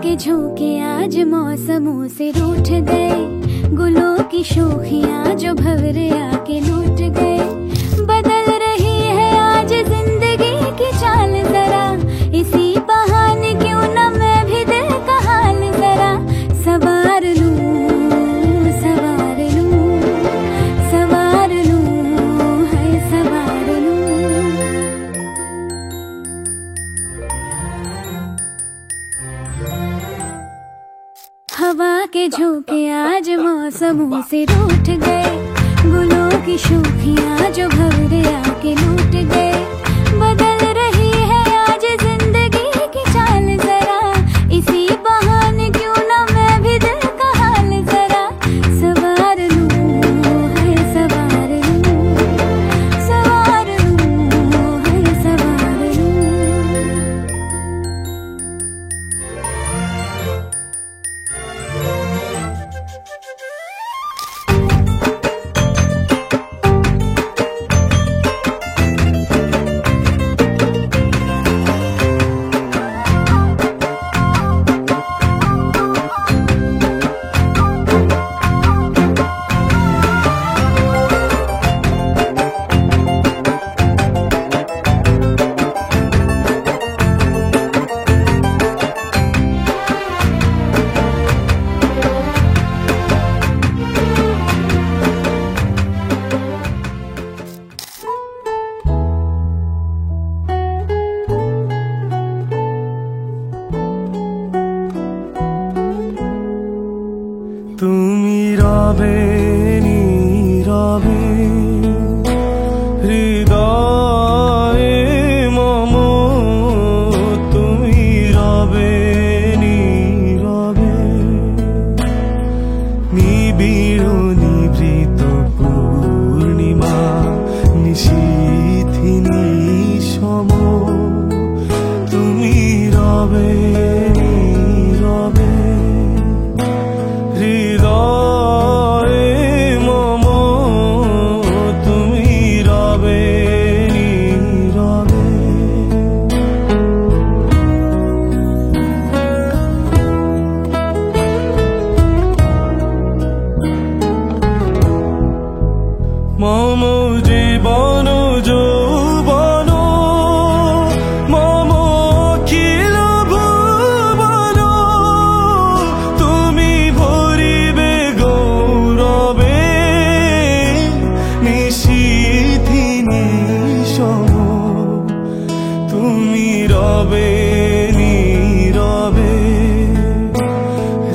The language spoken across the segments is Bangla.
के झोंके आज मौसमों से रूठ गए, गुलों की शोखियां जो भंवरे आके लूट गए। बदल रही है आज जिंदगी की चाल जरा, इसी बहाने क्यों न मैं भी दिल का हाल जरा सवार लूं, सवार लूं, सवार लूं, है सवार लूं। हवा के झोंके आज मौसमों से रूठ गए, गुलों की शोखियां जो भंवरे आके लूट गए। बदल रही है आज जिंदगी की चाल जरा, इसी बहाने क्यों न मैं भी दिल का हाल जरा सवार लूं, है सवार लूं, सवार लूं, है सवार लूं। তুমি রবে নীরবে হৃদয়ে মম, তুমি রবে নীরবে নিবিড় নিভৃত পূর্ণিমা নিশীথিনী সম, তুমি রবে নীরবে হৃদয়ে মম, তুমি রবে নীরবে। মম জীবন যৌবন মম অখিল ভুবন, তুমি ভরিবে গৌরবে নিশীথিনী সম, তুমি রবে নীরবে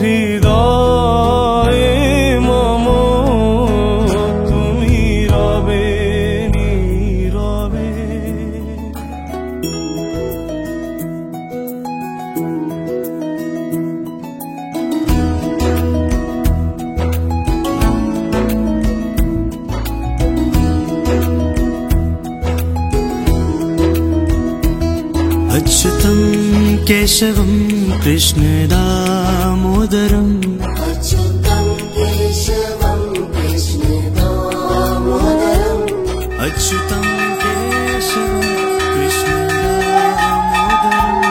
হৃদয়ে মম, তুমি রবে নীরবে। अच्युतं केशवं कृष्ण दामोदरम्, अच्युतं केशवं कृष्ण दामोदरम्, अच्युतं केशवं कृष्ण दामोदरम्,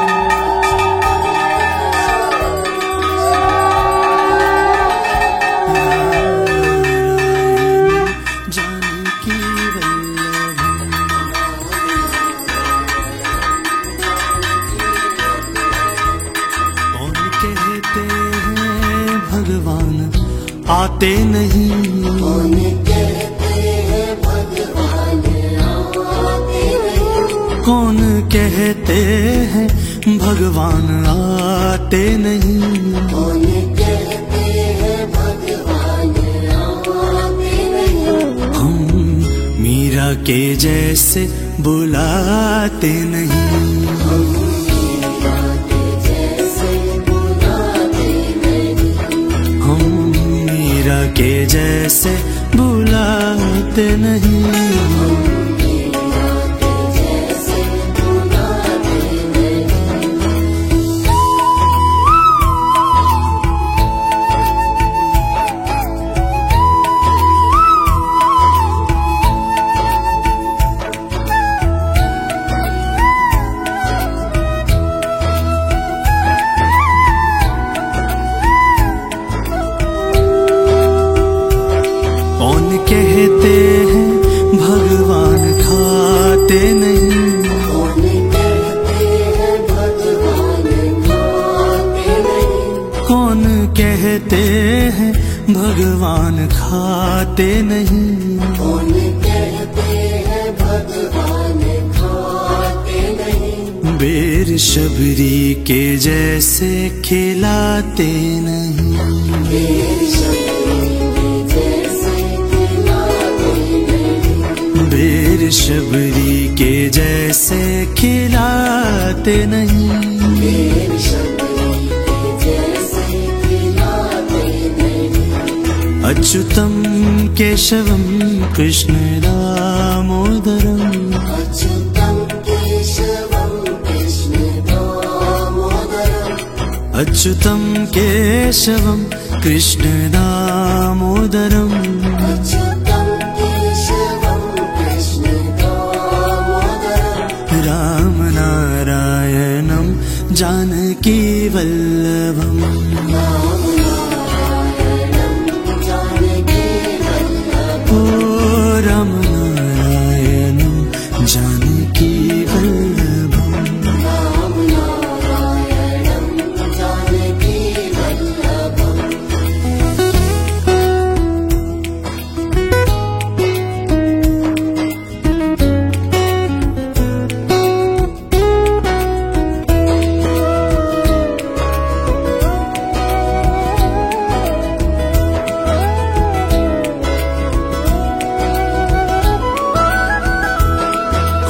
जानकी वल्लभम्। कौन कहते हैं भगवान आते नहीं, कौन कहते हैं भगवान आते नहीं, कौन कहते हैं भगवान आते नहीं। कौन कहते हैं भगवान आते नहीं, हम मीरा के जैसे बुलाते नहीं, मीरा के जैसे बुलाते नहीं, हम मीरा के जैसे बुलाते नहीं। मीरा के जैसे बुलाते नहीं। कहते हैं भगवान खाते नहीं? कौन कहते हैं भगवान खाते नहीं? बेर शबरी के जैसे खिलाते नहीं? बेर शबरी जैसे खिलाते नहीं? बेर शबरी के जैसे खिलाते नहीं? बेर शबरी जैसे खिलाते नहीं? अच्युतम केशवम कृष्ण दामोदरम, अच्युतम केशवम कृष्ण दामोदरम, अच्युतम केशवम कृष्ण दामोदरम, अच्युतम केशवम कृष्ण दामोदरम, राम नारायणम जानकी वल्लभम, राम नारायणं जानकी वल्लभं, ओ राम नारायणम जानकी वल्लभम। राम नारायणं जानकी वल्लभं।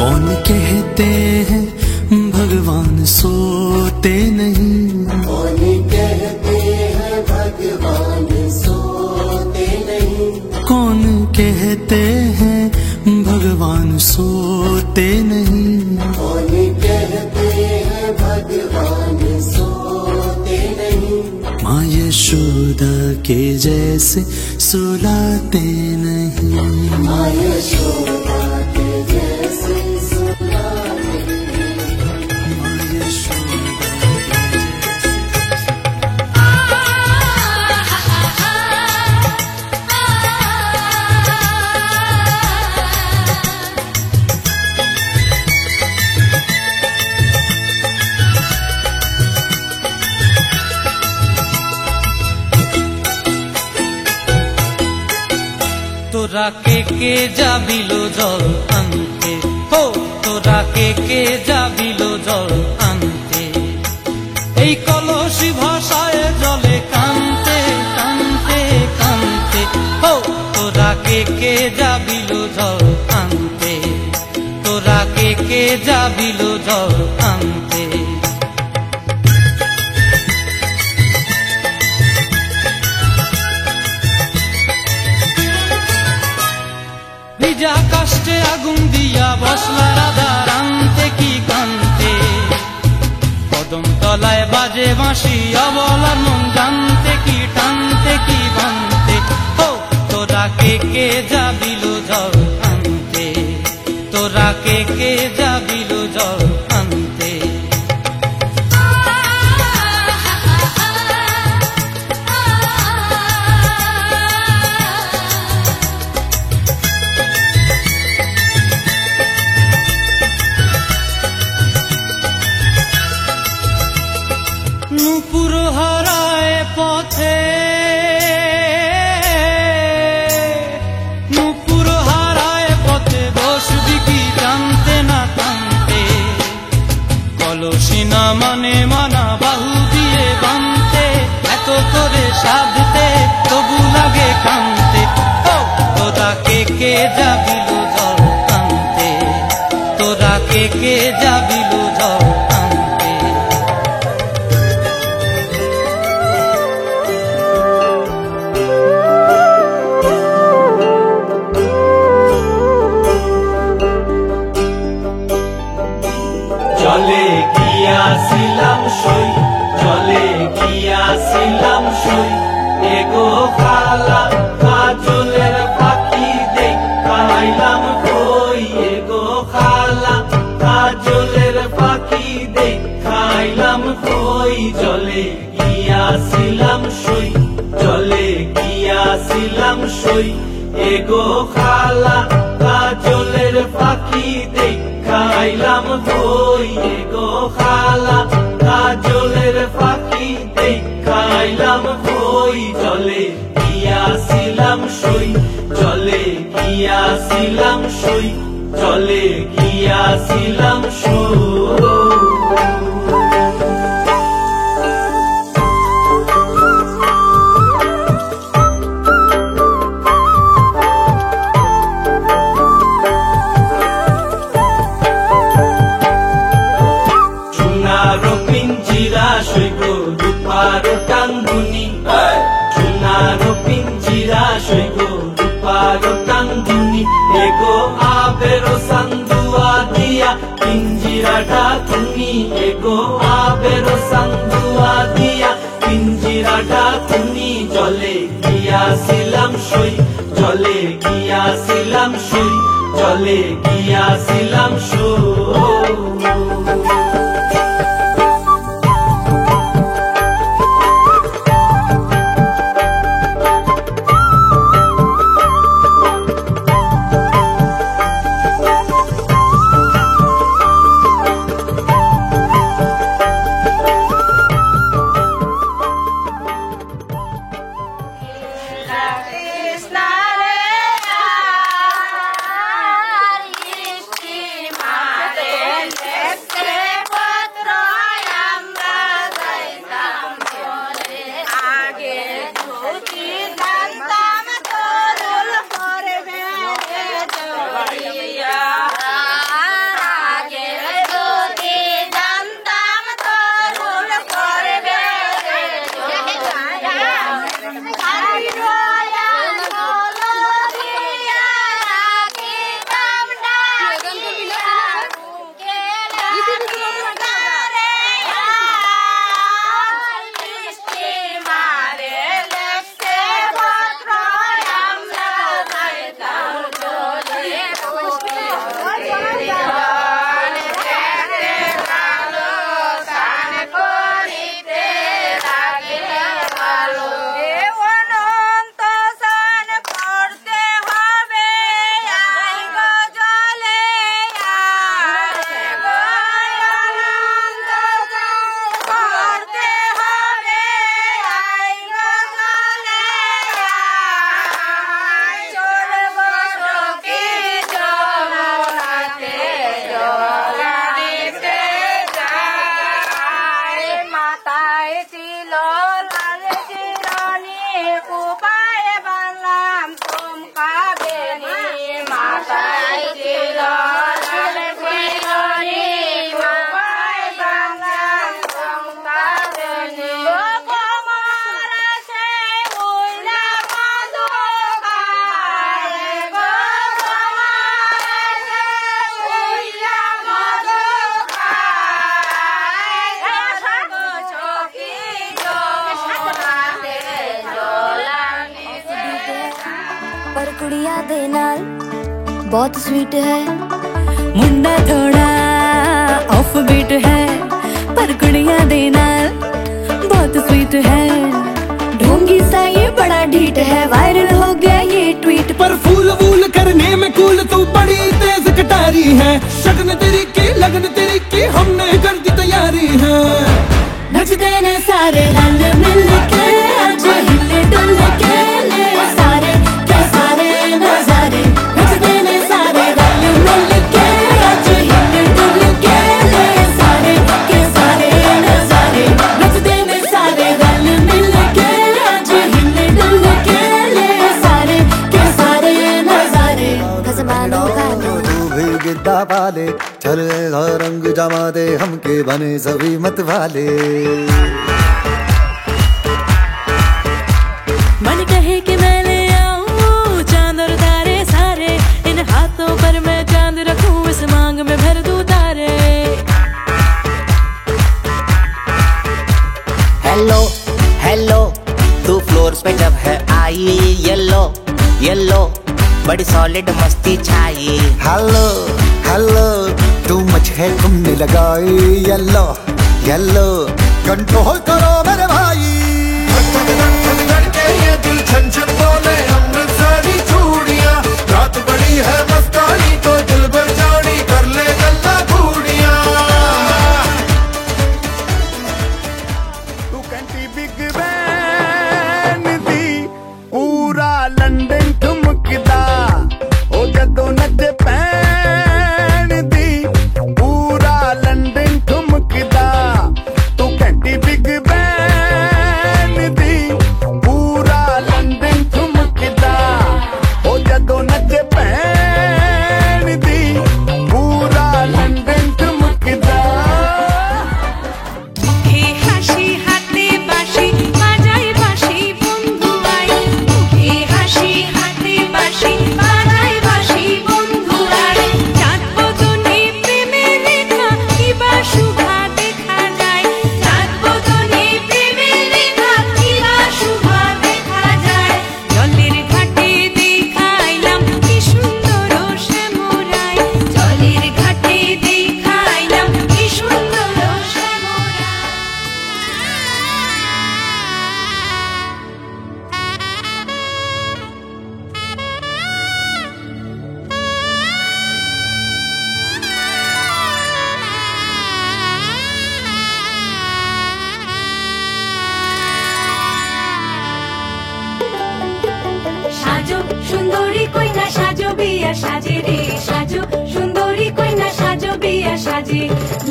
कौन कहते हैं भगवान सोते नहीं? कौन कहते हैं भगवान सोते नहीं? कौन कहते हैं भगवान सोते नहीं? कौन कहते हैं भगवान सोते नहीं? माँ यशोदा के जैसे सुलाते नहीं? माँ यशोदा के जैसे सुलाते नहीं? माँ यशोदा তোরা কে যাবিল জল আনতে, হো তোরা কে যাবিল জল আনতে, এই কলসি ভাষায় জলে কানতে কানতে কানতে, হো তোরা কে যাবিল জল আনতে, তোরা কে যাবিল জল আনতে। ভিজা কাষ্টে আগুন দিয়া বসলা রাধা রান্তে কি কান্তে, কদম তলায় বাজে বাঁশি অবলার মন জানতে কি টানতে কি বানতে, ও তোরা কে যাবিল জল আনতে, তোরা কে যাবিল জল আনতে। নূপুর হারায় পথে, নূপুর হারায় পথে বসবি কি জানতে না কানতে, কলসি না মানে মানা বাহু দিয়ে বানতে, এত করে সাধতে তবু লাগে কানতে, ও তোরা কে যাবিল জল আনতে, তোরা কে যাবিল জল আনতে। জলে গিয়াছিলাম সই, জলে গিয়াছিলাম সই, এগো খালা কাজলের পাখি দেখাইলাম কই, এগো খালা কাজলের পাখি দেখাইলাম কই, জলে গিয়াছিলাম সই, জলে গিয়াছিলাম সই, এগো খালা কাজলের পাখি দেখাইলাম কই, এগো খালা কাজলের পাখি দেখাইলাম কই। গিয়াছিলাম সই জলে গিয়াছিলাম সই রূপারো টাঙ্গুনি সোনারো পিঞ্জিরা সৈগ রূপারো টাঙ্গুনি এগো আবেরো সান্দুয়া দিয়া পিঞ্জিরাটা তুমি এগো আবেরো সান্দুয়া দিয়া পিঞ্জিরাটা তুমি জলে গিয়াছিলাম সই জলে গিয়াছিলাম সই জলে গিয়াছিলাম সই कुड़िया दे नाल बहुत स्वीट है मुंडा थोड़ा ऑफ बीट है पर कुड़िया दे नाल बहुत स्वीट है ढोंगी सा ये बड़ा ढीठ है वायरल हो गया ये ट्वीट पर फूल वूल करने में कूल तू बड़ी तेज कटारी है शगन तेरी की लगन तेरी की हमने कर दी तैयारी है नचते ने सारे रंग मिल के आज हिले डुल के ले सारे के सारे नजारे नचते ने सारे रंग मिल के आज हिले डुल के ले सारे के सारे नजारे नचते ने सारे रंग मिल के आज हिले डुल के ले सारे के सारे नजारे खजमानो का तू भी गिद्दा पाले चलेगा रंग जमा दे हमके बने सभी मत वाले मन कहे कि मैं ले आऊं चांद और तारे सारे इन हाथों पर मैं चांद रखूं इस मांग में भर दूं तारे हेलो हेलो तू फ्लोर पे जब है आई येलो येलो बड़ी सॉलिड मस्ती छाई हेलो हेलो तू मच है तुमने लगाई येलो येलो कंट्रोल करो मेरे भाई ये दिल छन छन बोले अमृतसरी चूड़ियां रात बड़ी है मस्तानी तो दिल भर जानी कर ले गल्ला घूड़ियां तू कंटी बिग बैन दी पूरा लंदन ठुमकदा ओ जदों সুন্দরী কইনা সাজো বিয়া সাজে রে সাজো সুন্দরী কইনা সাজো বিয়া সাজে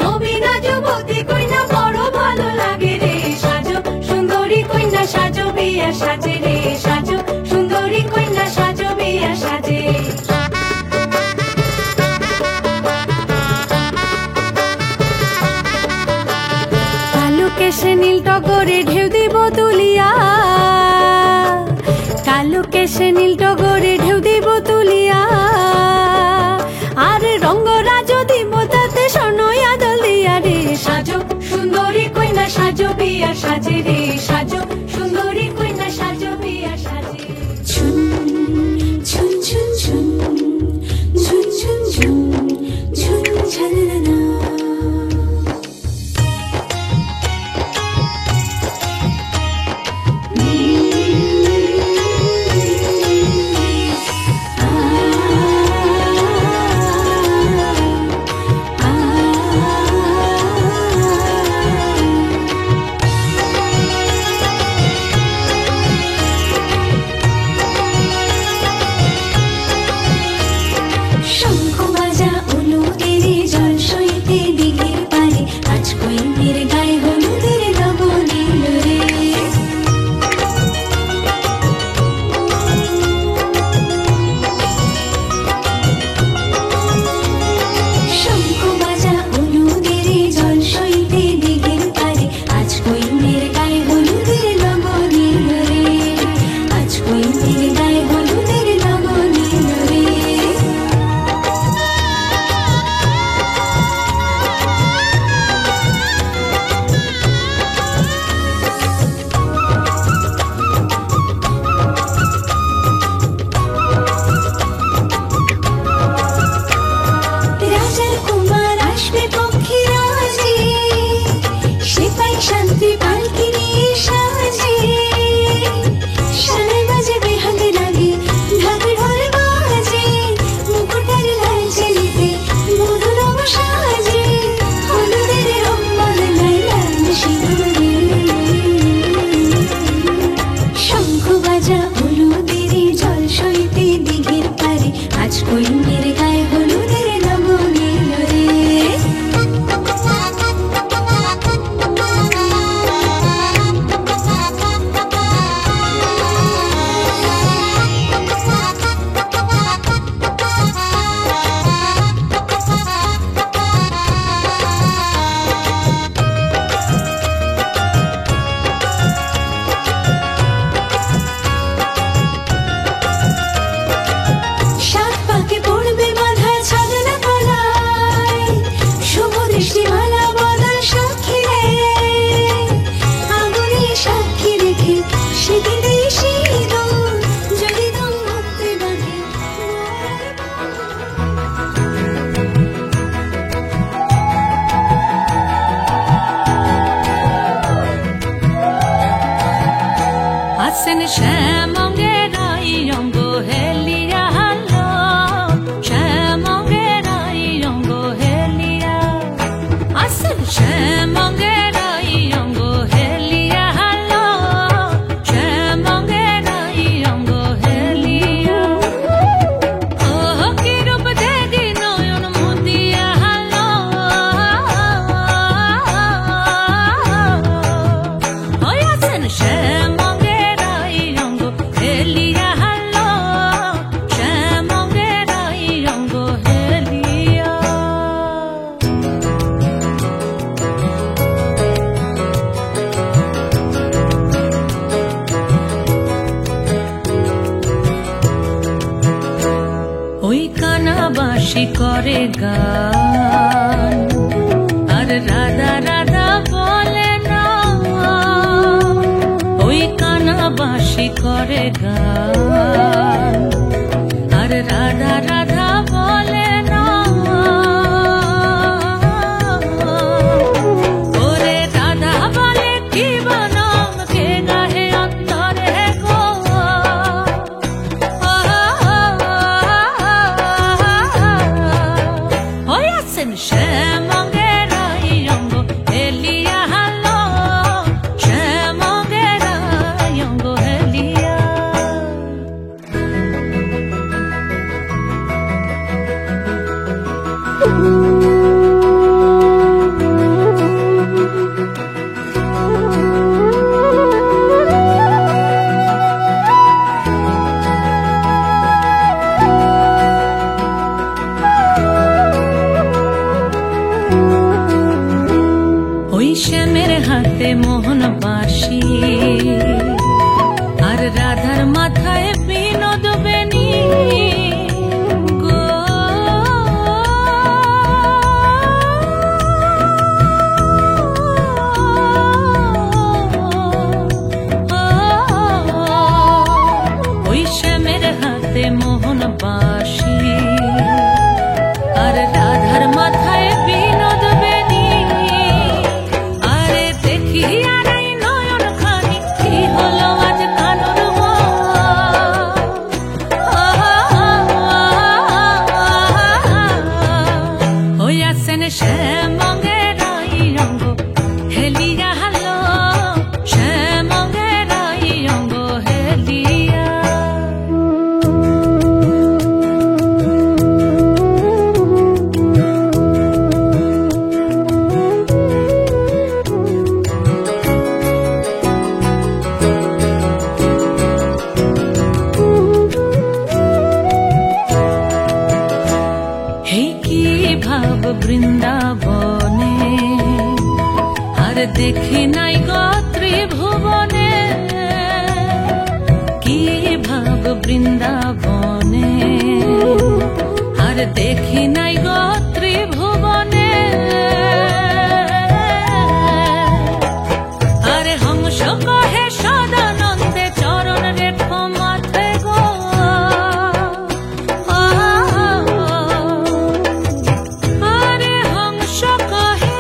নবীনা যুবতী কইনা বড় ভালো লাগে রে সাজো সুন্দরী কইনা সাজো বিয়া সাজে রে সাজো সুন্দরী কইনা সাজো বিয়া সাজে কালো কেশে নীল টগরে ঢেউ দিব তুলিয়া কালো কেশে নীল টগরে ঢেউ দিব তুলিয়া আর রঙ্গরাজ দিব তাতে স্বর্ণই আদল দিয়া রে সাজো সুন্দরী কইনা সাজো বিয়া সাজে রে সাজো সুন্দরী কইনা সাজো বিয়া সাজে ছুন ছুন ছুন ছুন ছুন ছুন ছুন ছুন ছলনা বাঁশি করে গান আর রাধা রাধা বলে না ওই কানা বাঁশি করে গান আর রাধা রাধা বলে না ওরে রাধা বলে কি বানাম কে গাহে অন্তরে গো নাই গো ত্রিভুবনে কি ভাব বৃন্দাবনে আর দেখি নাই গো ত্রিভুবনে আরে হংস কহে সদানন্দে চরণ রেখো মাথে গো আরে হংস কহে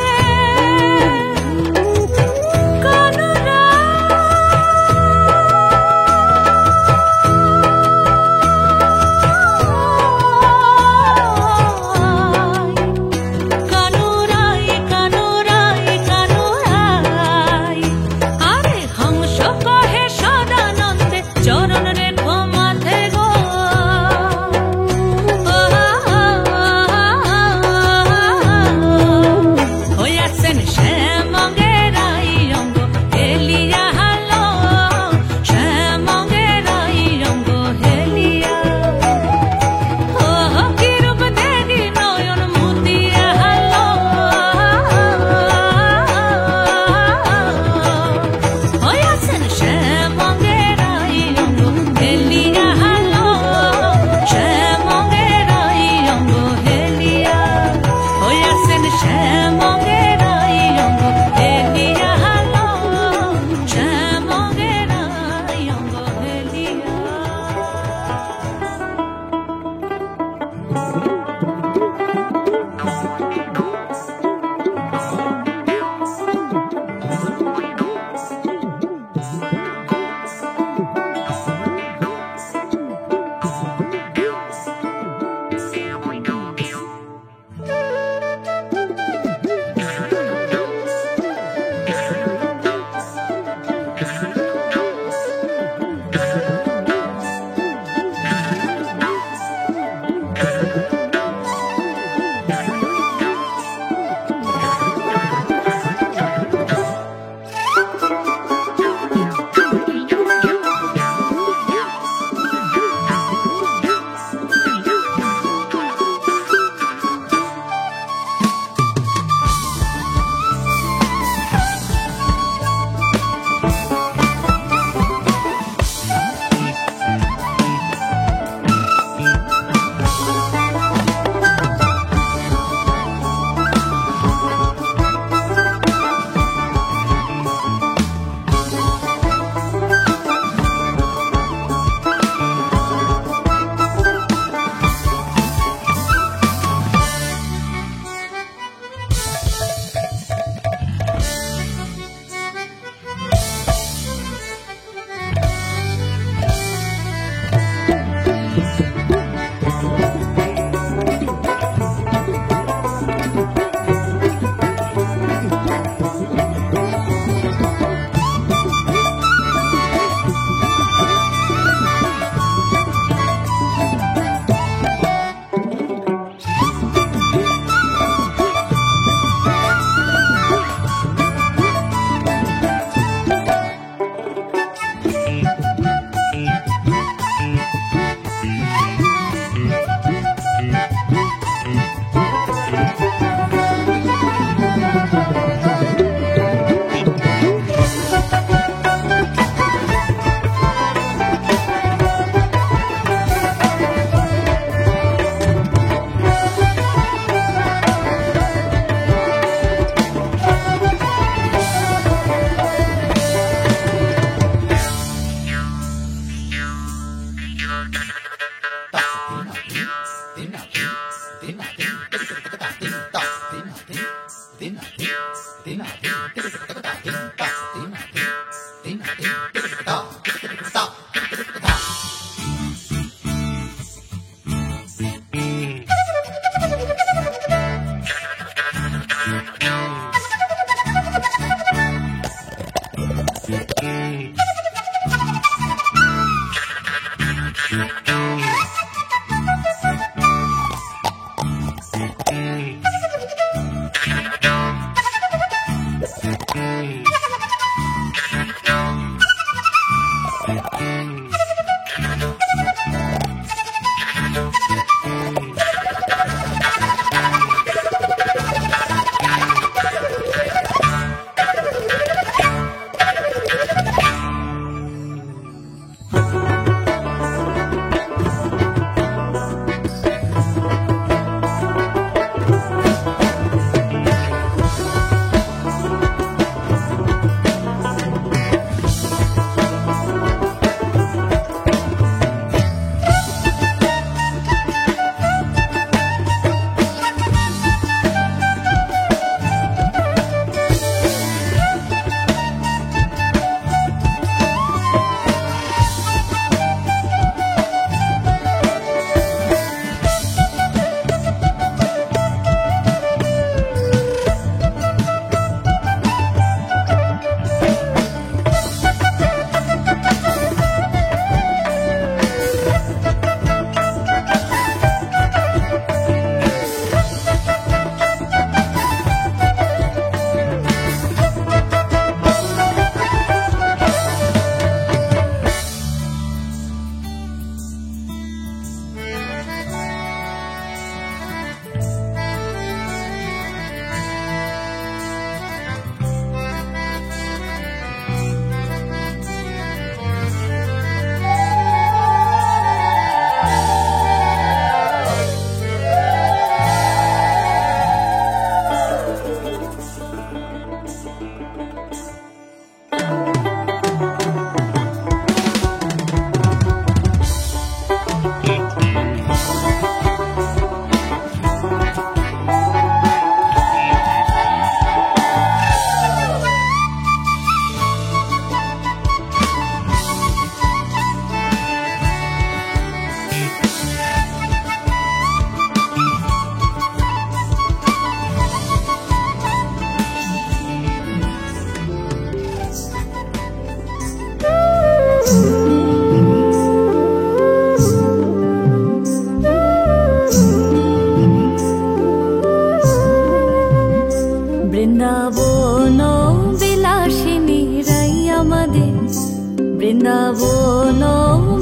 বৃন্দাবন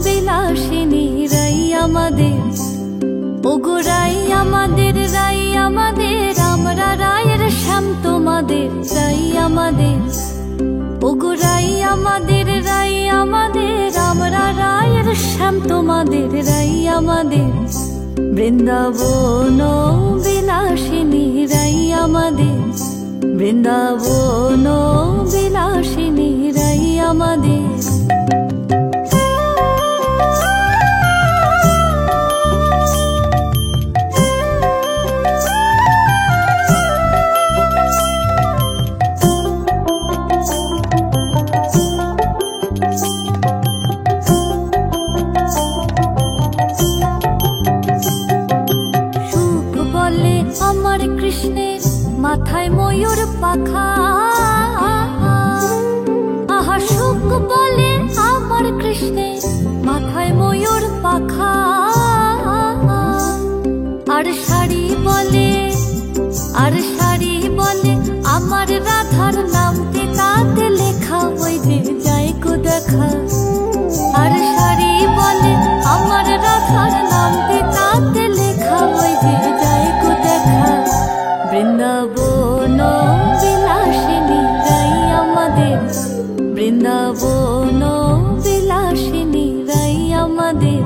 বিলাসিনী রাই আমাদের, ওগো রাই আমাদের, রাই আমাদের, আমরা রায়ের শ্যাম তোমাদের, রাই আমাদের, ওগো রাই আমাদের, রাই আমাদের, আমরা রায়ের শ্যাম তোমাদের, রাই আমাদের। বৃন্দাবন বিলাসিনী রাই আমাদের, বৃন্দাবন বিলাসিনী রাই আমাদের। আমার কৃষ্ণের মাথায় ময়ূর পাখা, আহা সুখ বলে আমার কৃষ্ণের মাথায় ময়ূর পাখা। আর শাড়ি বলে, আর শাড়ি বলে আমার রাধার নামতে, তাতে লেখা ওই যে যাই কো দেখা। আর শাড়ি বলে আমার রাধার নামতে, তাতে লেখা ওই যে যাই কো দেখা। বৃন্দাবন বিলাসিনী রাই আমাদের, বৃন্দাবন বিলাসিনী রাই আমাদের।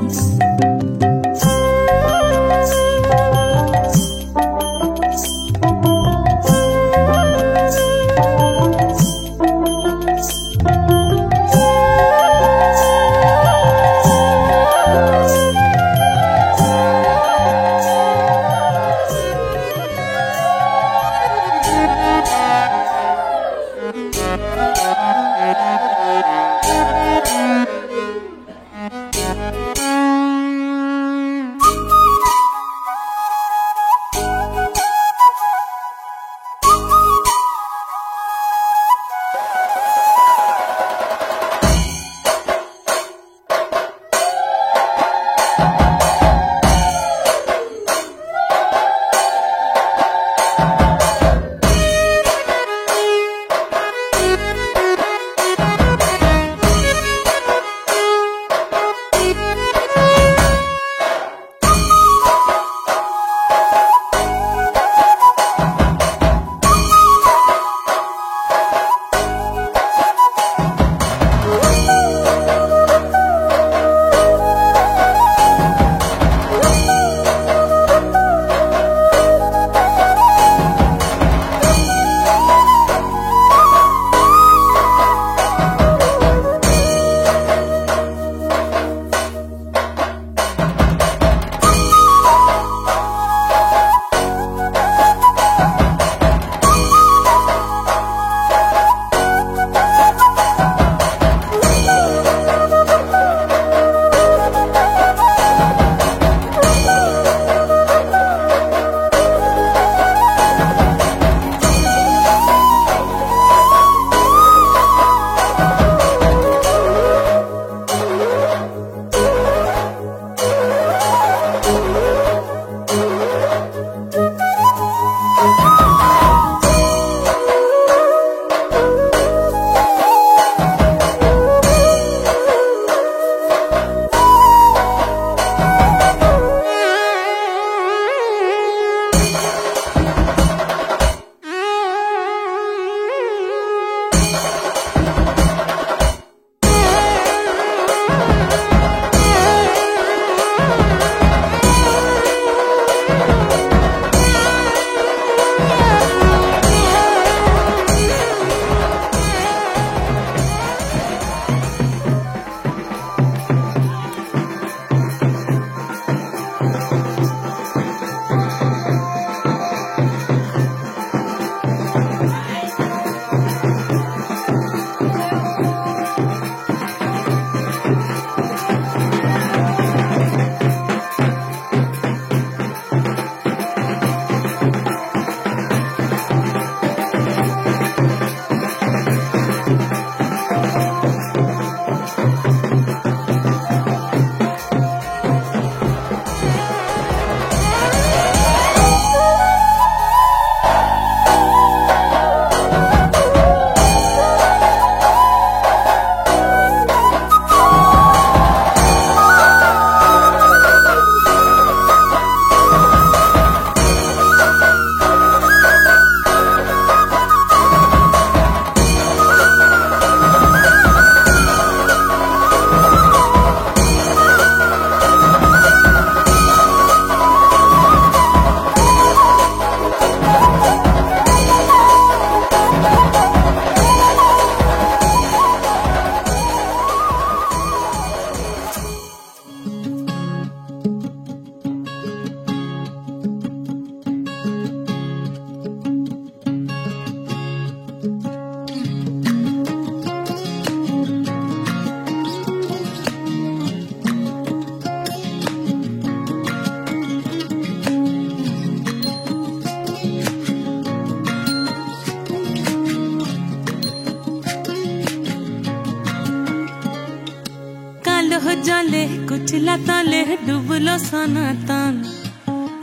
জলে কুচলা তলে ডুবলো সনাতন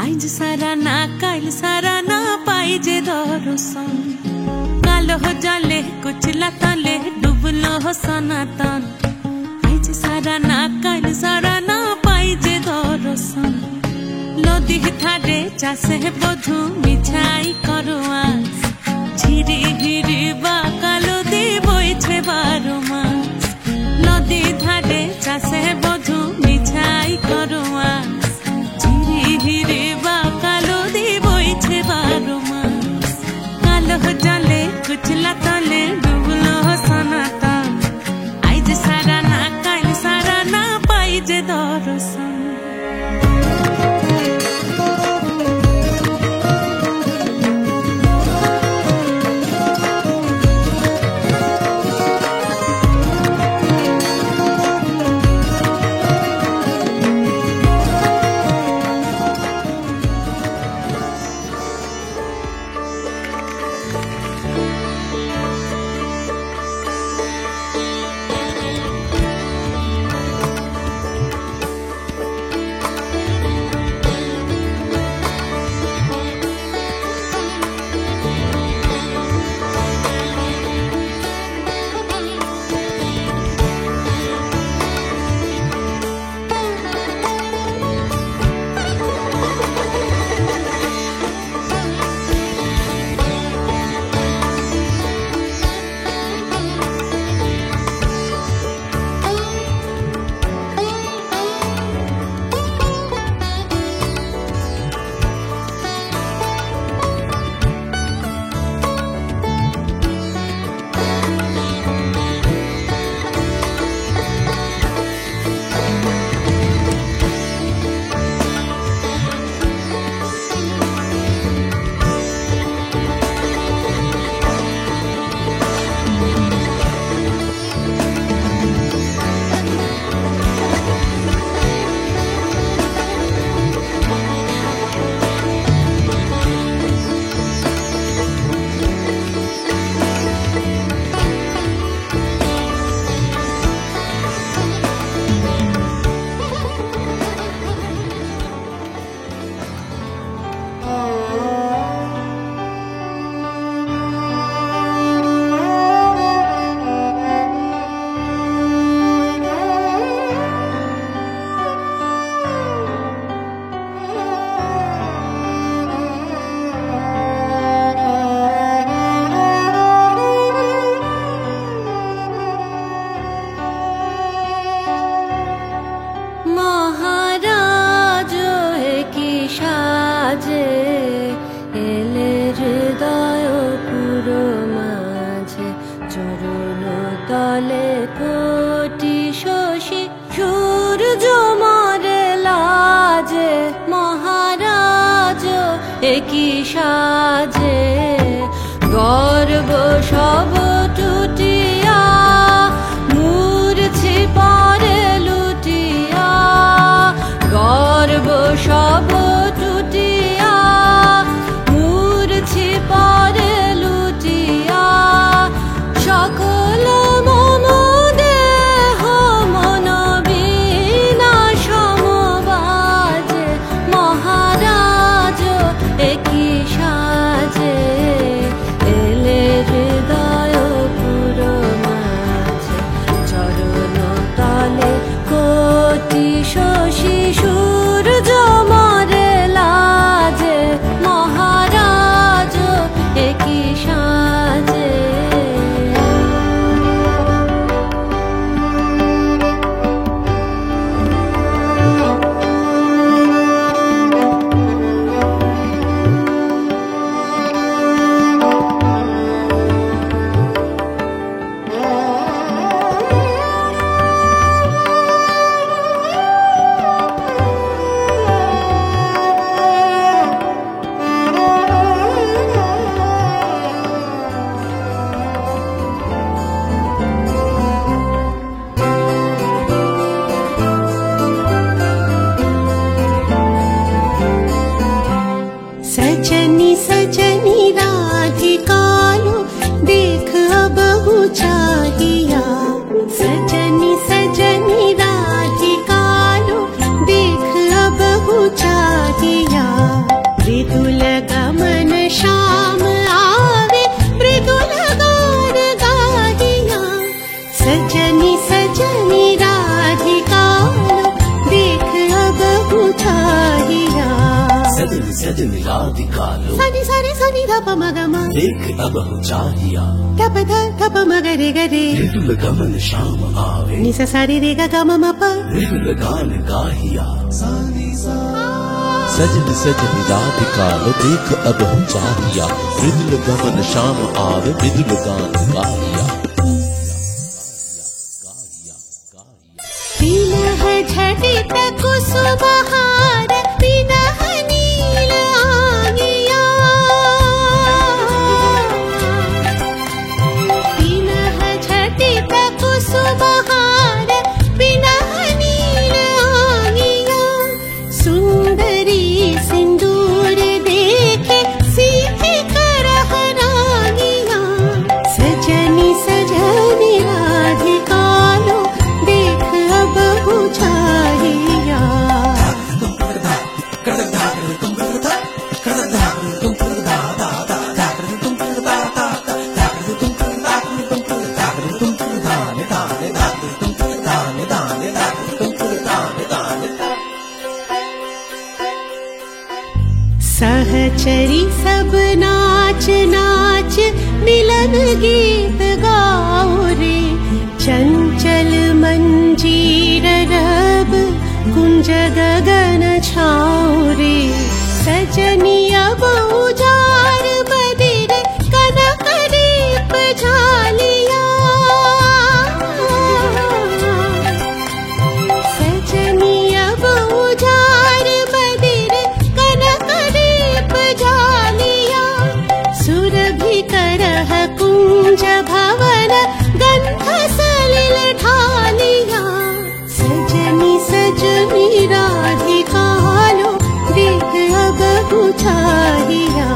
আইজ সারা না কাল সারা না পাই যে দর্শন কালো জলে কুচলা তলে ডুবলো সনাতন আইজ সারা না কাল সারা না পাই যে দর্শন নদী ধারে চাষে বধু মিছাই করোয়াস ঝিরি হিরি বা কালো দি বইছে 12 মাস নদী ধারে চাষে বধু মিছাই করোয়াস ঝিরি হিরি বা কালো দি বইছে 12 মাস কালো জলে কুচলা তলে ডুবলো সনাতন আইজ সারা না কাল সারা না পাই যে দর্শন কি সাজে গর্ব সব টুটিয়া মূর্ছি পরে লুটিয়া গর্ব সব টুটিয়া মূর্ছি পরে লুটিয়া সকল মম দেহ মন বিনা সমবাজে মহারাজ একই সাজে এলে হৃদয় सजनी सजनी राधिका देख अब बुझाइया सजनी सजनी राधिका लो सनी सनी सनी धप मगमा देख अब चाहिया धप धप मगरे गरे मृदुल गमन शाम आवे निसा सारी रे गा गा मम प मृदुल गान गाहिया सजनी सजनी राधिका लो देख अब चाहिया मृदुल गमन शाम आवे मृदुल गान गाहिया पीनह झटित कुसुमहार पीनह नील आंगिया पीनह झटित कुसुमहार पीनह नील आंगिया सुंदरी सिंदूर देखे सीखे करह रागिया सजनी सजनी राधिका लो देख अब बुझाइया सहचरी सब नाच नाच मिलन गीत गाओ रे चंचल मंजीर रब कुंज गगन छाओ रे सजनी अब उजार बदिर कनक दीप झालिया सजनी अब उजार बदिर कनक दीप झालिया सुरभि करह कुंज भवन गंध सलिल ढालिया सजनी सजनी राधिका लो देख अब बुझाइया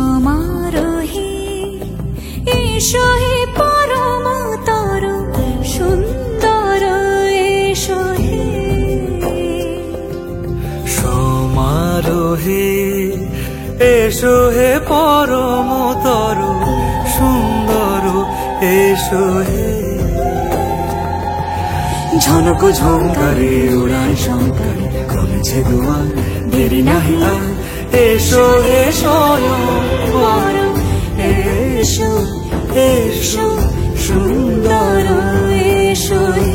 সমারোহে এসো হে পরম তর সুন্দর এসো হে সমারোহে এসো হে পরমতর সুন্দর এসো হে ঝনক ঝঙ্কারে উড়ায় শঙ্করে কমেছে দুয়ার দেরি নাহি আর এসো এসো পরম এসো এসো সুন্দর এসো হে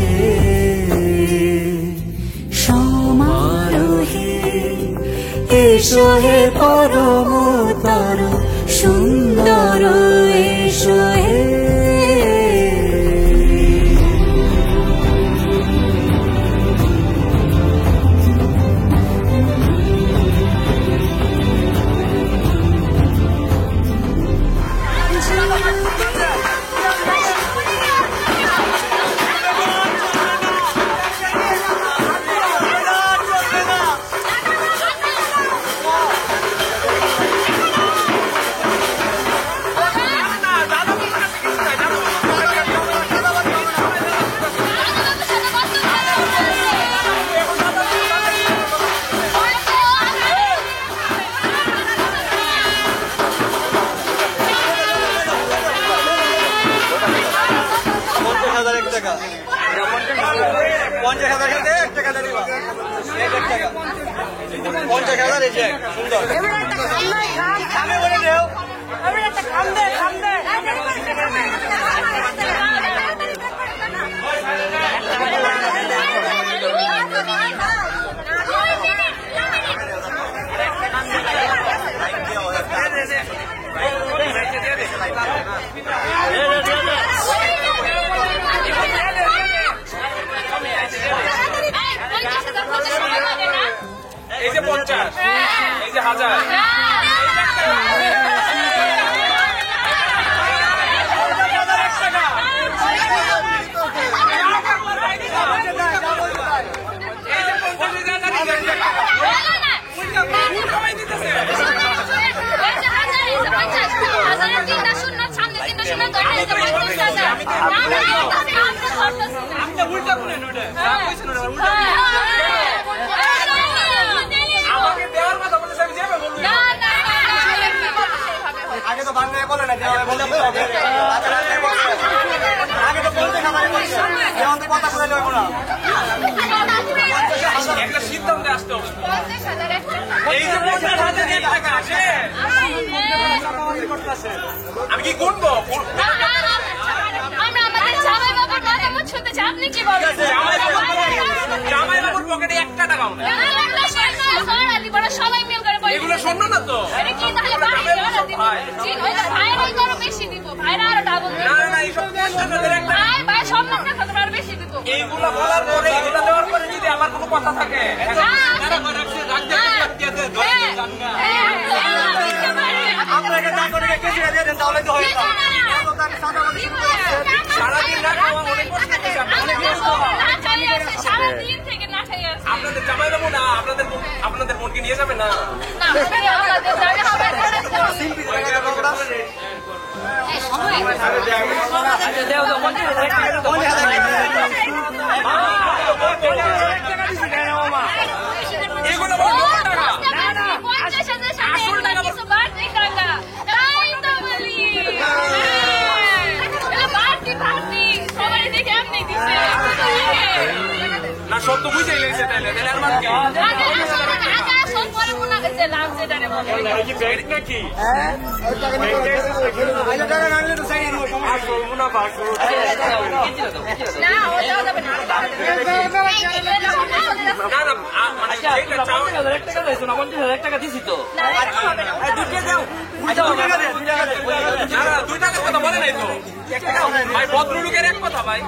সমারোহে এসো হে পরমতর সুন্দর এসো হে এই যে 50 এই যে 1000 টাকা আপনি উল্টা বলেন ওটা কইছেন ওটা উল্টা আমাকে দেওয়ার কথা বলতে আমি যাবে বলবো না না আগে তো বাংলায় বলে না দেওয়ার বলতে হবে আগে তো বলতে না মানে দেওয়ার কথা বলে লইব না একটা সিদ্ধান্তে আসতে হবে এই যে 50,000 টাকা আছে আমি কি করবো আমরা আমাদের জামাই বাবার মতামত শুনতে চাই আপনি কি বলেন জামাই বাবার পকেটে 1 টাকাও নেই সবাই মিল করে এগুলো শোনো না তো আরে কি তাহলে ভাইরাই তো আরো বেশি দিব ভাইরা আরো ডাবল না না এইসব 50,000 একটা ভাই সব না কথা আরো বেশি দিব এইগুলো বলার পরে এগুলো দেওয়ার পরে যদি আমার কোনো কথা থাকে আপনাকে না করে কেজি দিয়ে দেন তাহলে তো হয় সারাদিন না খাওয়া অনেক কষ্ট করছে সারাদিন থেকে না খাই আছে আপনাদের জামাই দেবো না আপনাদের বোনকে নিয়ে যাবে না এগুলো না সব তো বুঝেই লেগেছে তাহলে আর মানে কি নাকি টাকা দিছি তো 2 টাকার কথা বলে নাই তো ভাই ভদ্রলোকের এক কথা ভাই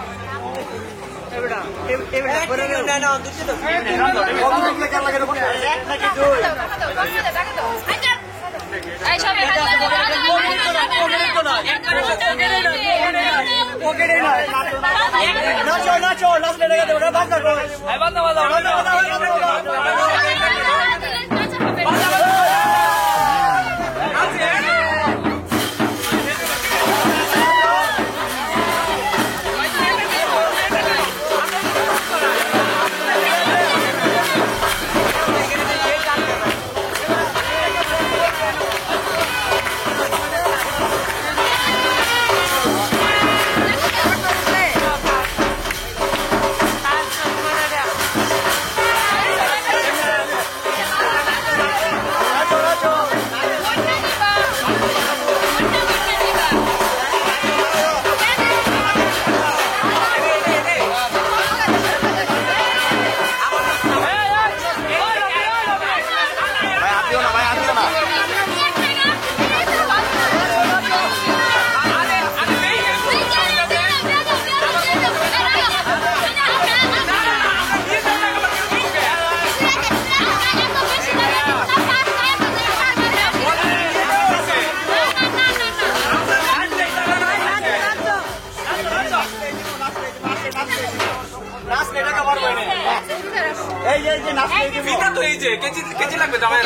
কেজি লাগবে জামাই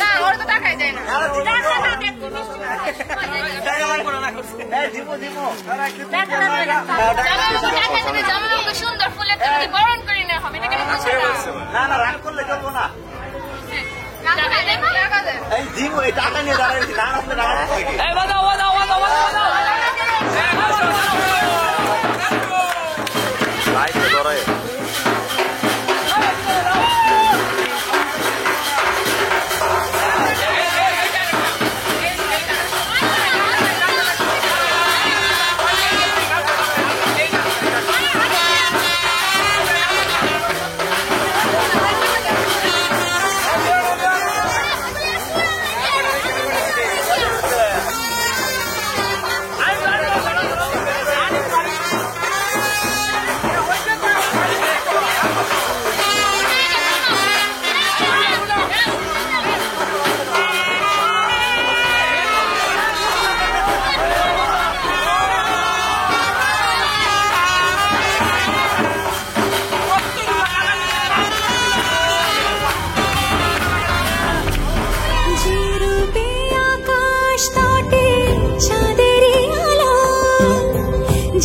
না ওর তো টাকাই দেয় না সুন্দর ফুলের বরণ করে নেওয়া হবে না না রাগ করলে চলবো না দিব এই টাকা নিয়ে দাঁড়াচ্ছি না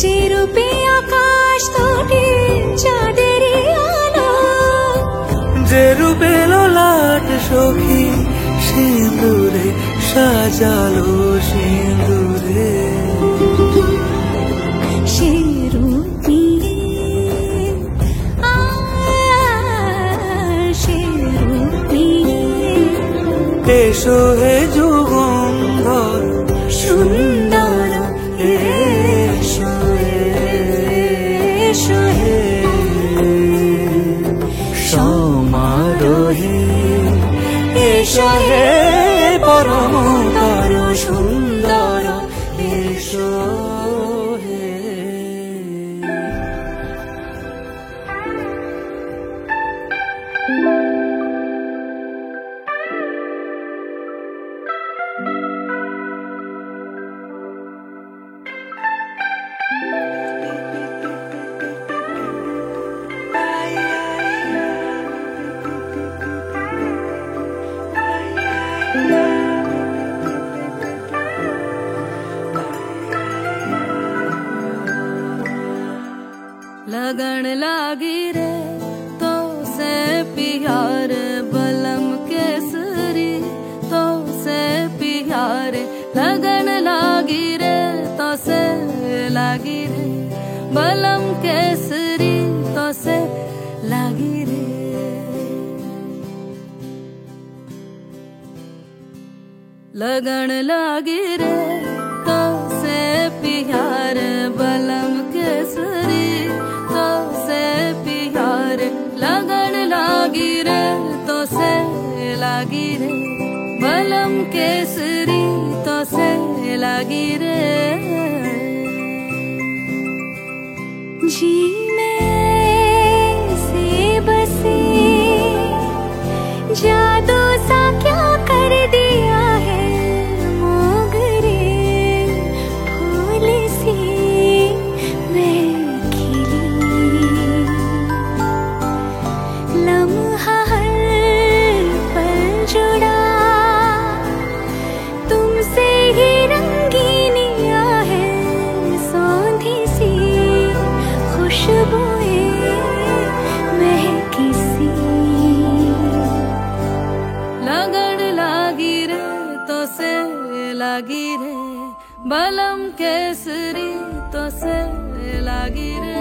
যে রূপে আকাশ তোটে চাঁদেরই আলো, যে রূপে ললাট সখী সিঁদুরে সাজালো সিঁদুরে, সে রূপ নিয়ে সে রূপ নিয়ে এসো হে যুগন্ধর সুন্দর এসো এসো হে সমারোহে এসো হে পরমতর সুন্দর এসো হে। लगन लागी रे तो से प्यार बलम केसरी, तो से प्यार लगन लागी रे तो से लागी रे बलम केसरी, तो से लागी रे। लगन लागी रे तो से प्यार बलम केसरी, तो से प्यार लगन लागी रे तो से लागी रे बलम केसरी, तो से लागी रे। जी में से बसे जादू सा क्या कर दिया है मोगरे फूल सी मैं खिली, लम्हा हर पल जुड़ा तुमसे ही रंगीनिया है, सौंधी सी खुशबुएं महकी सी। लगन लागी रे तो से लागी रे बलम केसरी, तो से लागी रे।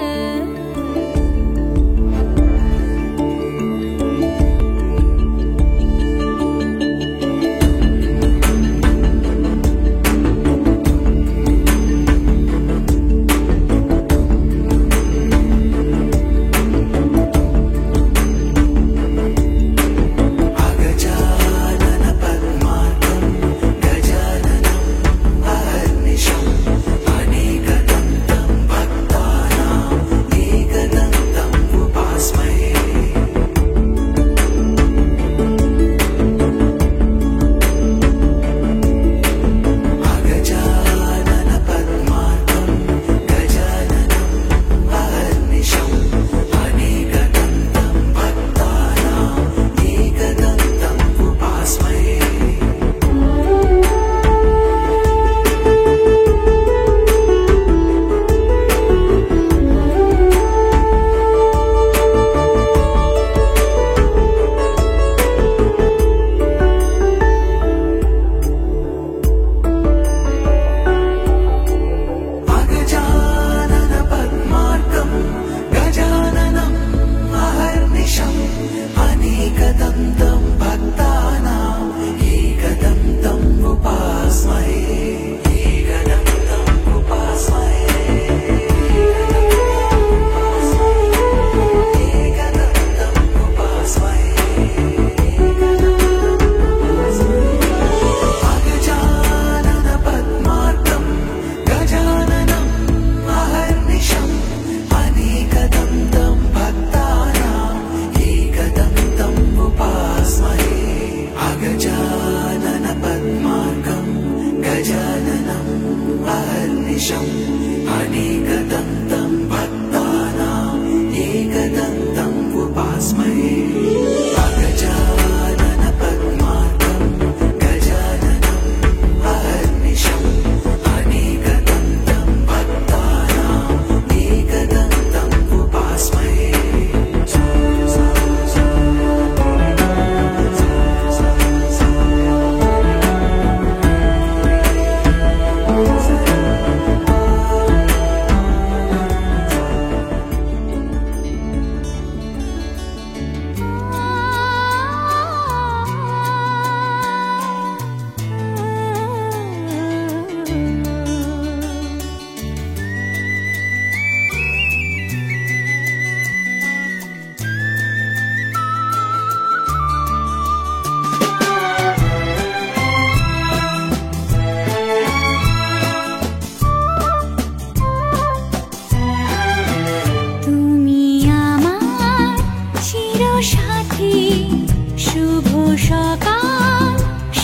সকাল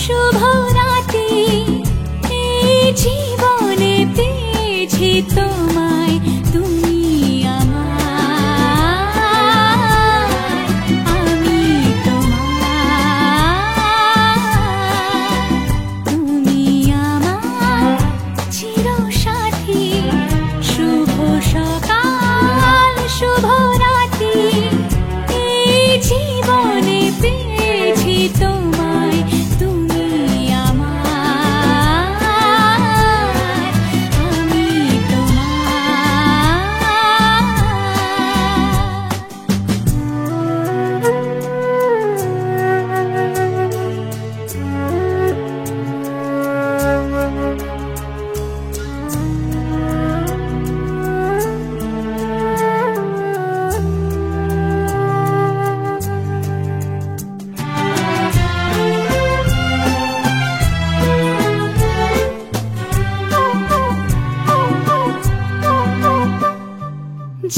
শুভ রাতি, এই জীবনে পেয়েছি তোমায়, তুমি আমার, আমি তোমার, তুমি আমার চিরসাথী। শুভ সকাল শুভ রাতি, এই জীবনে পেয়েছি তোমায়, তুমি আমার, আমি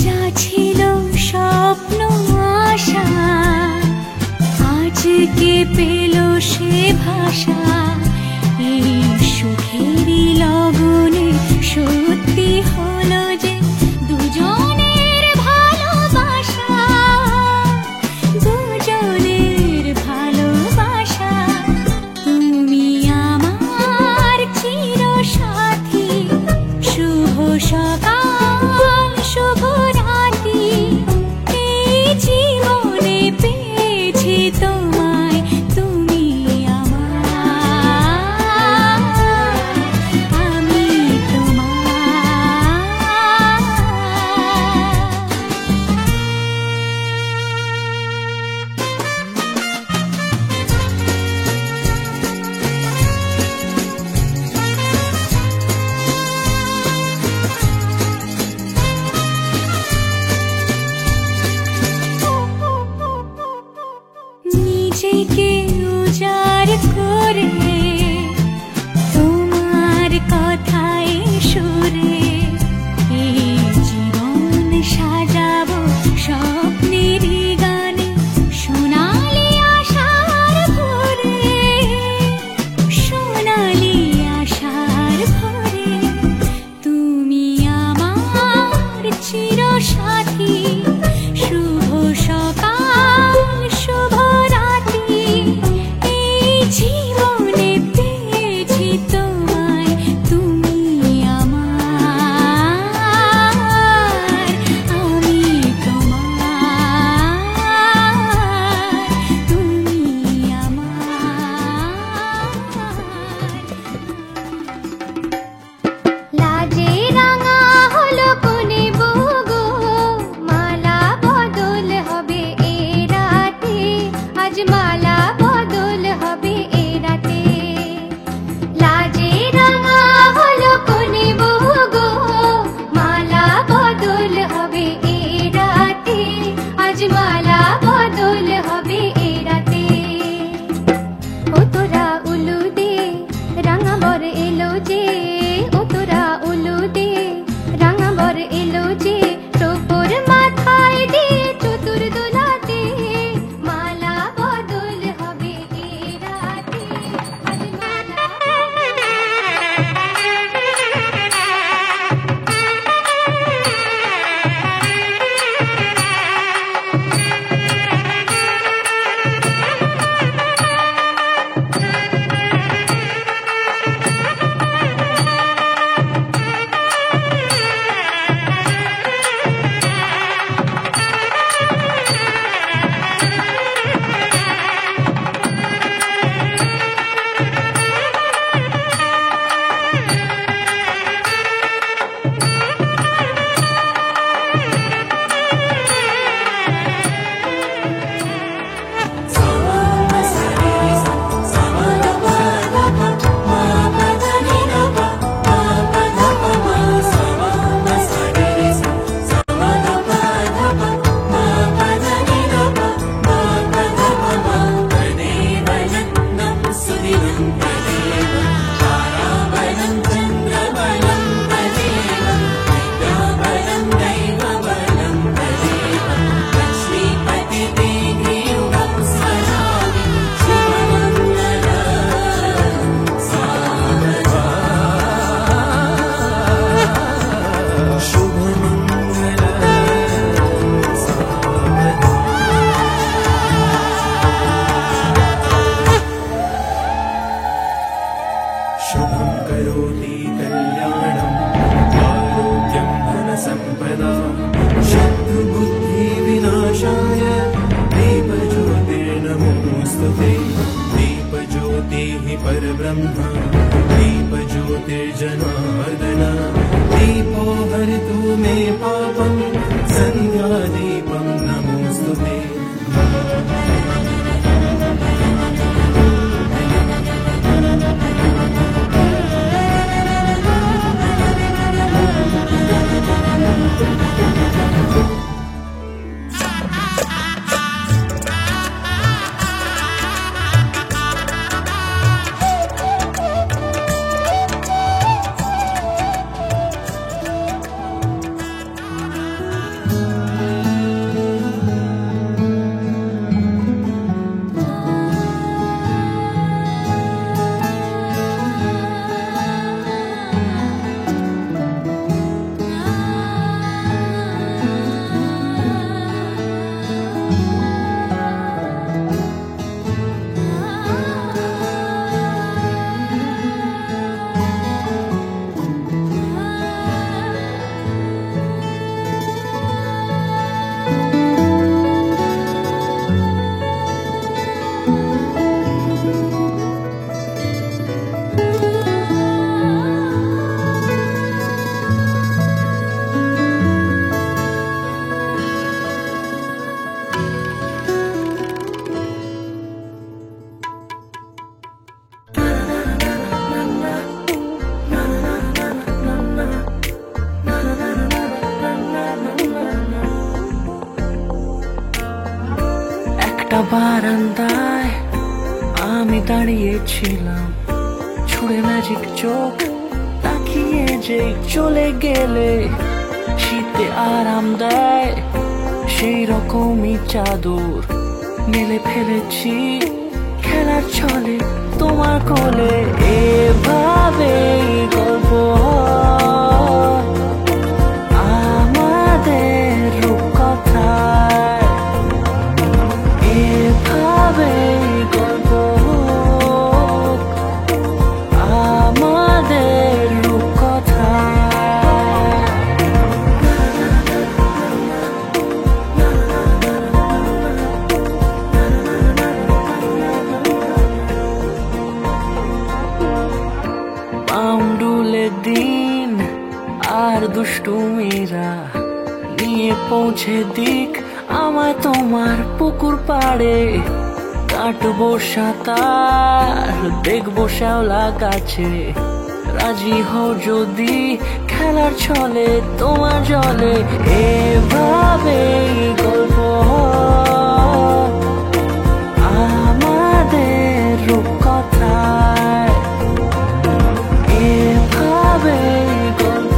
যা ছিল স্বপ্ন আশা, আজকে পেল সে ভাষা, এই সুখেরই লগনে সত্যি হলো যে দুজনের ভালোবাসা, দুজনের ভালোবাসা। তুমি আমার চিরসাথী। শুভ সকাল শুভ রাতি, এই জীবনে পেয়েছি তোমায়, তুমি আমার, আমি নিজেকে উজাড় করে তোমার কথায় সুরে, এই জীবন সাজাবো স্বপ্নেরই গানে, সোনালি আশার ভোরে, সোনালি আশার ভোরে। তুমি আমার চিরসাথী। শুভ সকাল শুভ রাতি, এই জীবনে পেয়েছি তোমায়, তুমি আমার, আমি তোমার, তুমি আমার। লাজে রাঙা হলো কোনে বগো, মালা বদল হবে এ রাতে, আজ মালা বদল হবে এ परब्रह्म दीपज्योतिर्जनार्दन दीपो हरितु मे पापं सन्ध्यादीपं नमोऽस्तुते বারান্দায় আমি দাঁড়িয়েছিলাম ছুঁড়ে ম্যাজিক চোখ তাকিয়ে যে চলে গেলে শীতে আরাম দেয় সেই রকমই চাদর মেলে ফেলেছি খেলার ছলে তোমার কোলে এভাবে গল্প আমাদের রূপকথায় এভাবে গল্প আমাদের রূপকথায় পাউন্ডুলে দিন আর দুষ্টুমিরা নিয়ে পৌঁছে দিক আমায় তোমার পুকুর পাড়ে কাটবো সাঁতার দেখবো শ্যাওলা গাছে রাজি হও যদি খেলার ছলে তোমার জলে এভাবে গল্প আমাদের রূপকথায় এভাবে গল্প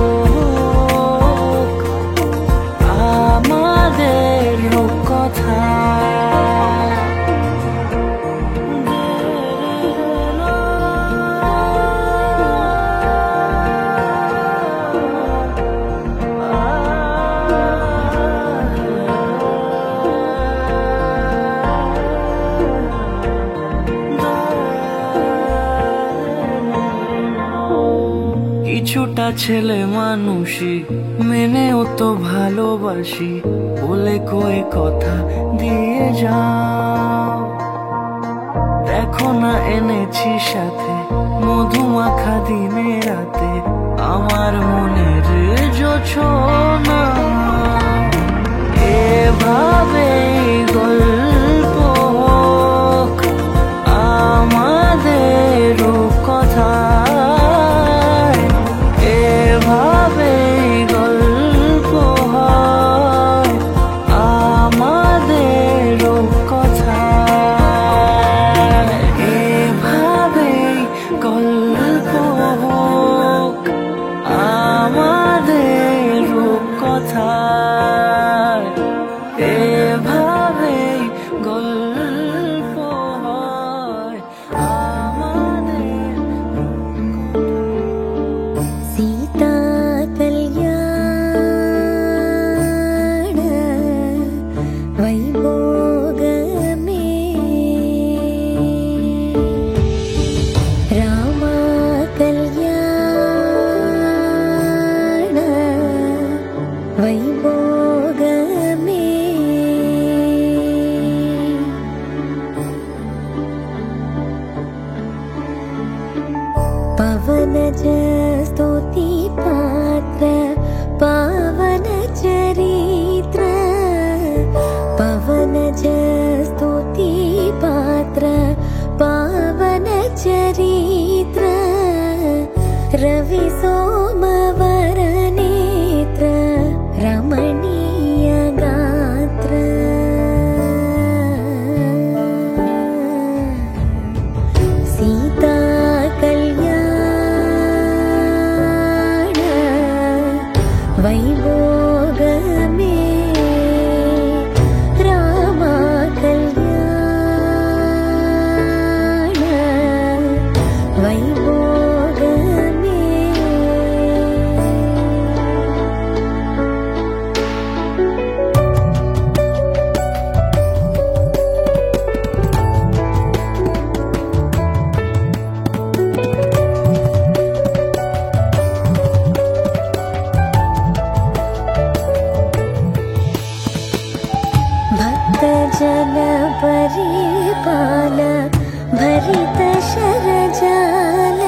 আমাদের রূপকথায় কিছুটা ছেলে মানুষই মেনেও তো ভালোবাসি বলে কয়ে কথা দিয়ে যাও দেখো না এনেছি সাথে মধুমাখা দিনে রাতে আমার মনের জোছনা এভাবে গল্প আমাদের রূপকথায় এভাবে গল্প হয় আমাদের রূপকথায় এভাবে গল্প হোক আমাদের রূপকথায় এভাবে पवनज स्तुति पात्र पावन चरित्र पवनज स्तुति पात्र पावन चरित्र रवि सोमवर नेत्र रमणीय गात्र सीता कल्याण वैभोग में रामा कल्याण वैभोग में भक्तजन परिपाल भरित शरजाल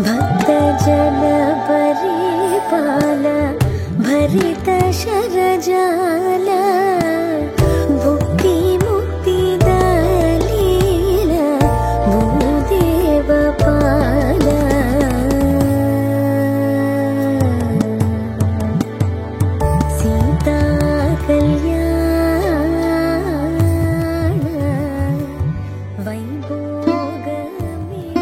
भक्तजन परिपाल भरित शरजाल भुक्ति मुक्ति दलील भूदेव पाल सीता कल्याण वैभोग में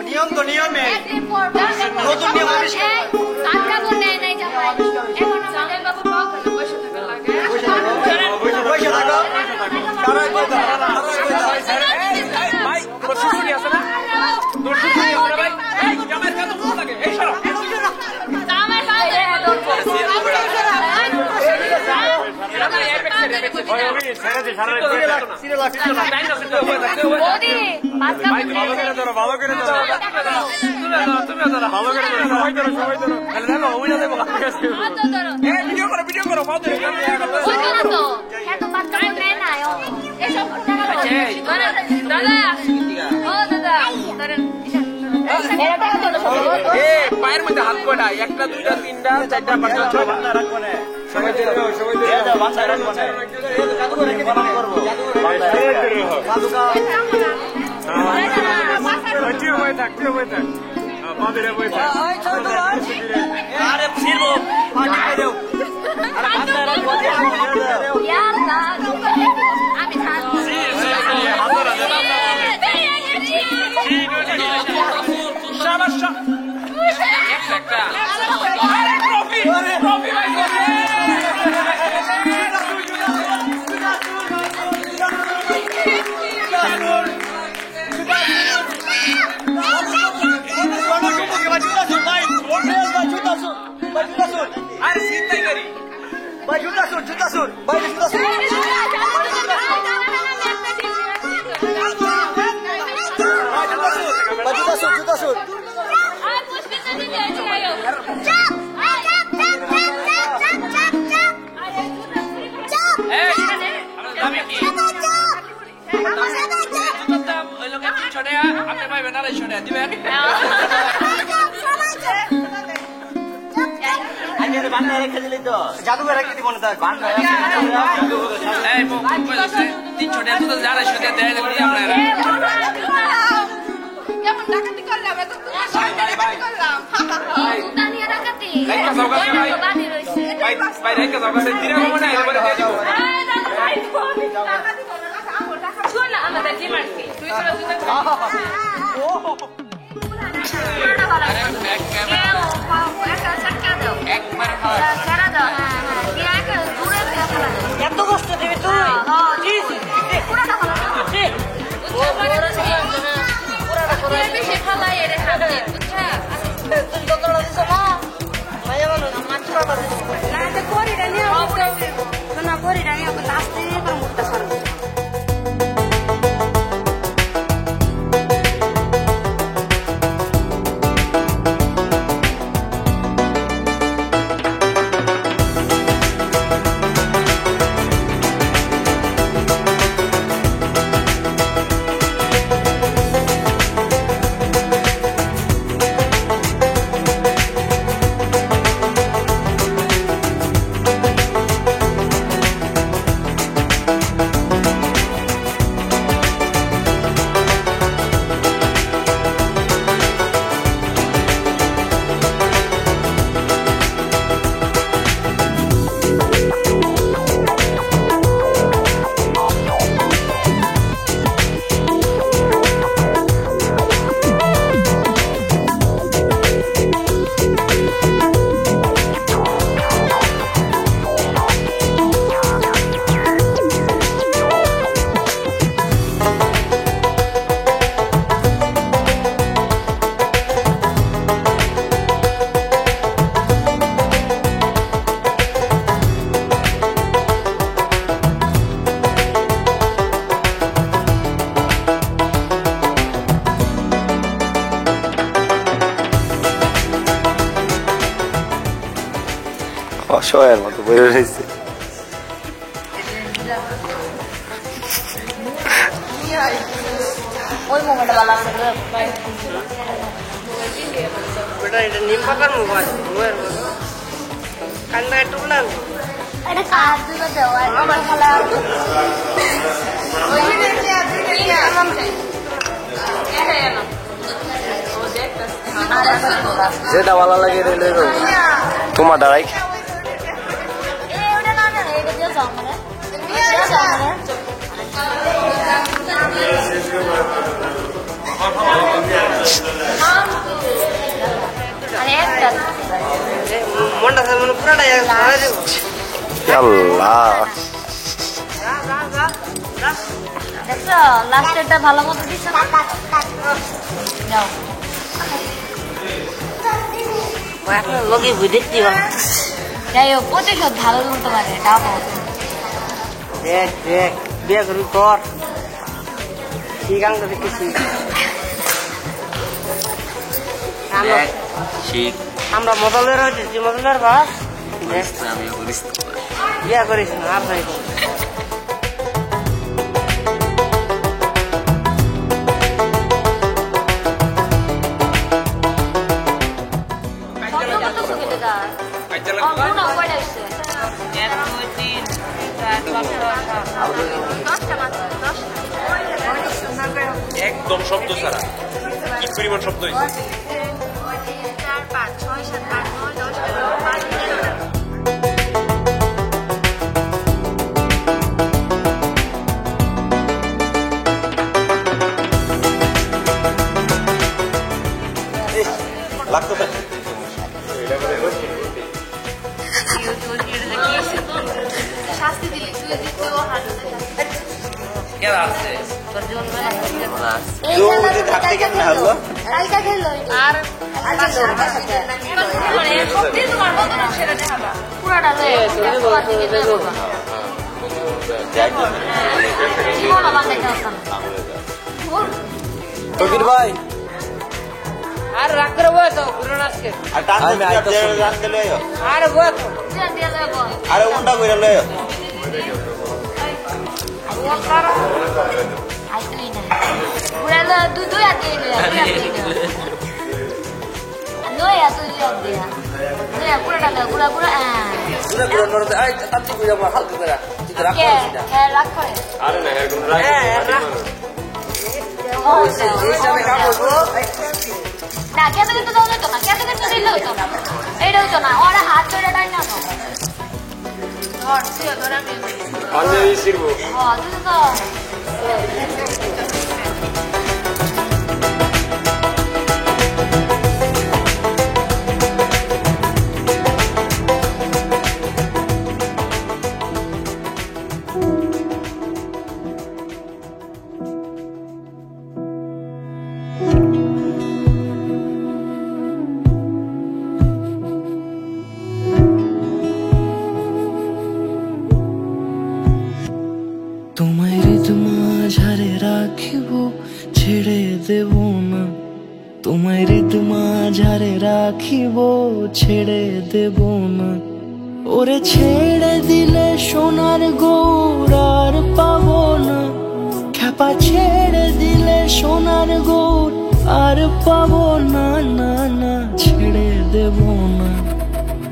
নিয়ম তো নিয়মে নতুন নিয়ম পায়ের মধ্যে হাত কয়টা একটা দুইটা তিনটা চারটা পাঁচটা ছয়টা সবাই জাদুঘর রেখে দিব না তার তিন ছোট এত কষ্ট দেবে অসহায়ের মতো বইরে রয়েছে ওই মোবাইলটা ভালো আছে বেটা এটা নিম পাকার মোবাইল মোবাইল কান্না টুকলাম এটা কাজ দিতে দাও আমার খালা ওই দেখে আপনি আমাকে এনে যেটা ভালো লাগে তোমার দাঁড়াই মনটা মনে পুরাটা আল্লাহ দেখছো লাস্টেরটা ভালো মতো দিচ্ছ যাও আপনার লোকে দেখতে যাই হোক প্রতিশোধ ভালো তুলতে পারে এটাও দেখ দেখ বিয়ে করি কর ঠিক আঙ্গ দেখেছি আমরা মদলের হয়েছি মদলের বাস বিয়ে করিস না আর নাই একদম শব্দ ছাড়া কি পরিমাণ শব্দ হয়েছে 4 5 6 7 8 9 10 লাগতো না শাস্তি দিলে তুই দিতেও হারতে কেন আছে আর তকির ভাই আর রাগ করে বয় তো পুরনো আজকে আর টান দিলে আর বয় তো আরে উন্ডা কইরা লয় হাত ধরে না তোমায় ঋতুমা ঝাড়ে রাখিব ছেড়ে দেব না তোমায় ঋতুমা ঝাড়ে রাখিব ছেড়ে দেব না ওরে ছেড়ে দিলে সোনার গৌর আর পাবো না খ্যাপা ছেড়ে দিলে সোনার গৌর আর পাবো না না না ছেড়ে দেব না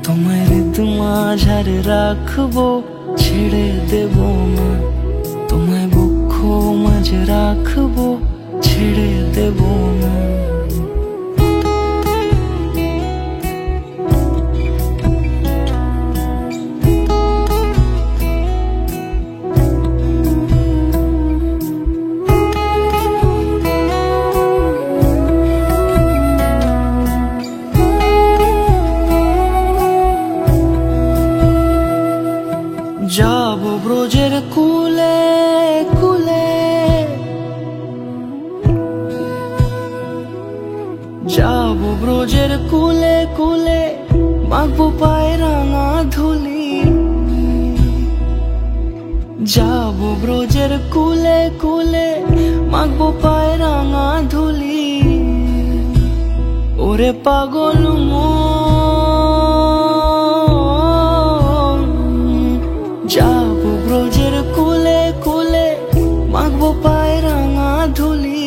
তোমায় ঋতুমা ঝাড়ে রাখবো ছেড়ে দেব না তোমায় বক্ষ মাঝে রাখবো ছেড়ে দেব না যাব ব্রজের কুলে কুলে যাব ব্রজের কুলে কুলে মাগবো পায়ে রাঙা ধুলি যাব ব্রজের কুলে কুলে মাগবো পায়ে রাঙা ধুলি ওরে পাগল যাব ব্রজের কুলে কুলে মাগবো পায়ে রাঙা ধুলি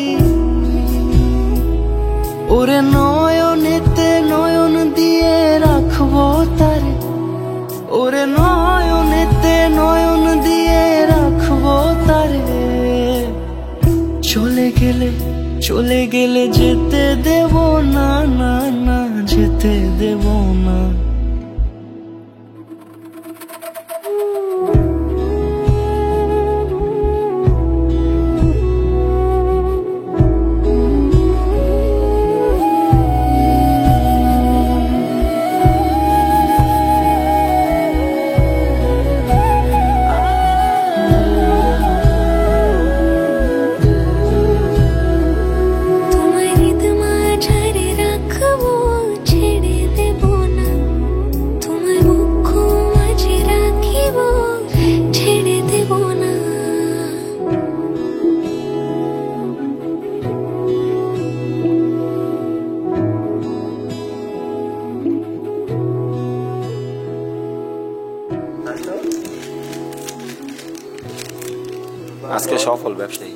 ওরে নয়নেতে নয়ন দিয়ে রাখবো তারে ওরে নয়নেতে নয়ন দিয়ে রাখবো তারে চলে গেলে যেতে দেব না না না যেতে দেব না আজকে সফল ব্যবসায়ী।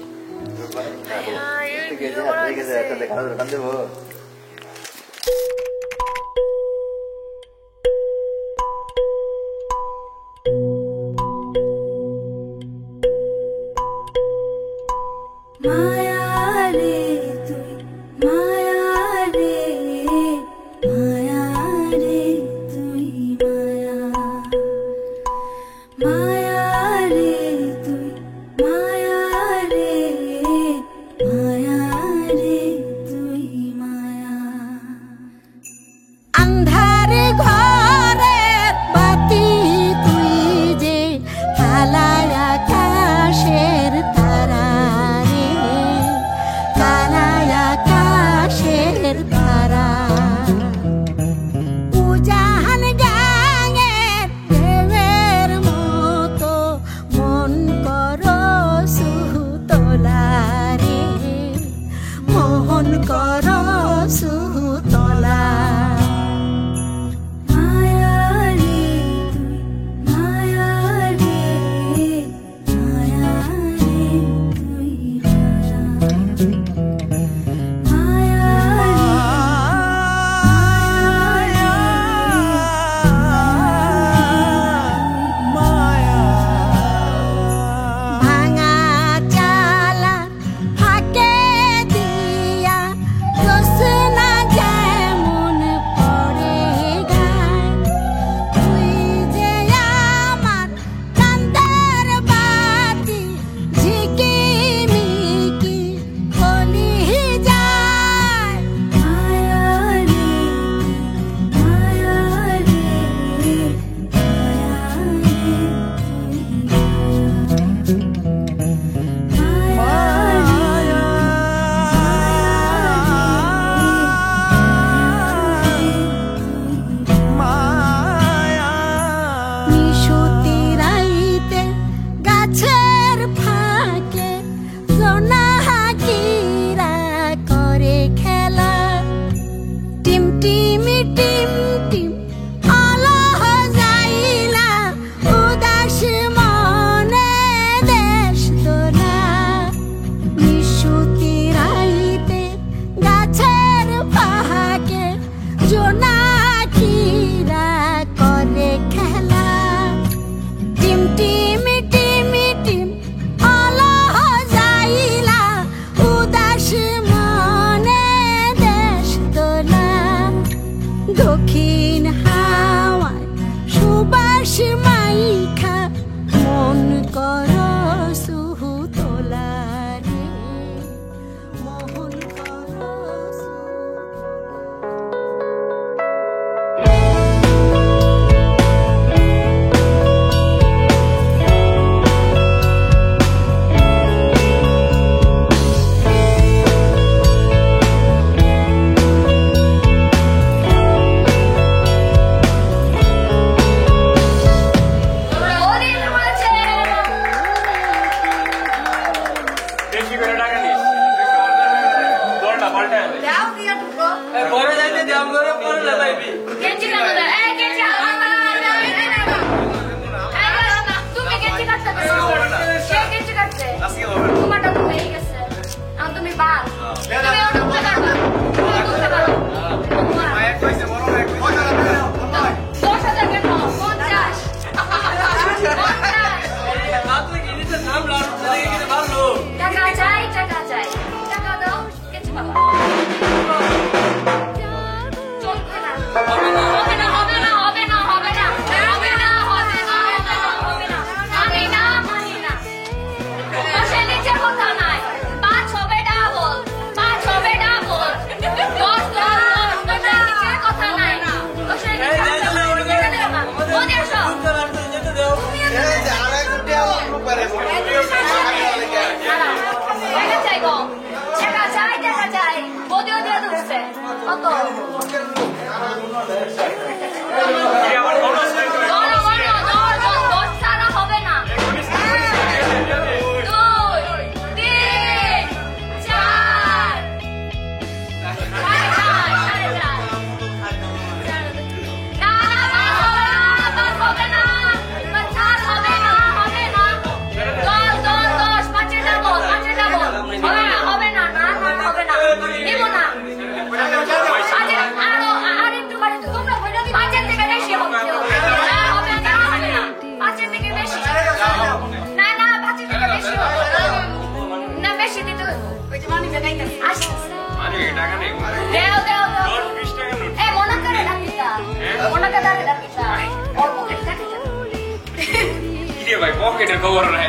ইরে ভাই পকেটের খবর নাই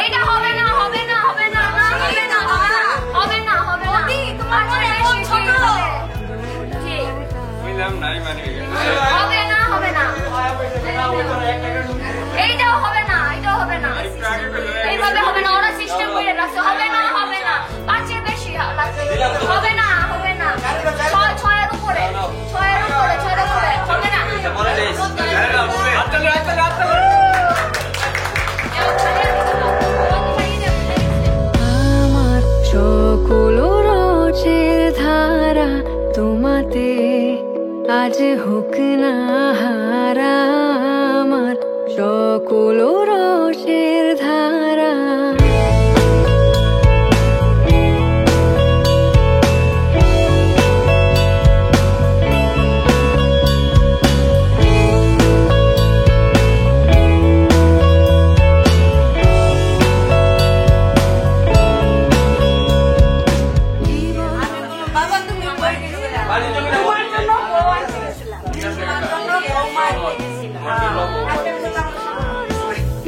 এটা হবে না হবে না হবে না হবে না হবে না হবে না তোমার ছোট জি বুঝলাম নাই মানে হবে না হবে না এইটাও হবে না এটাও হবে না এইভাবে হবে না ওরা সিস্টেম করে রাখছে হবে না পাঁচের বেশি লাগবে হবে না ছয়ের উপরে হবে না আমার সকল রোজের ধারা তোমাতে আজ হোক না হারা আমার সকল রসের ধারা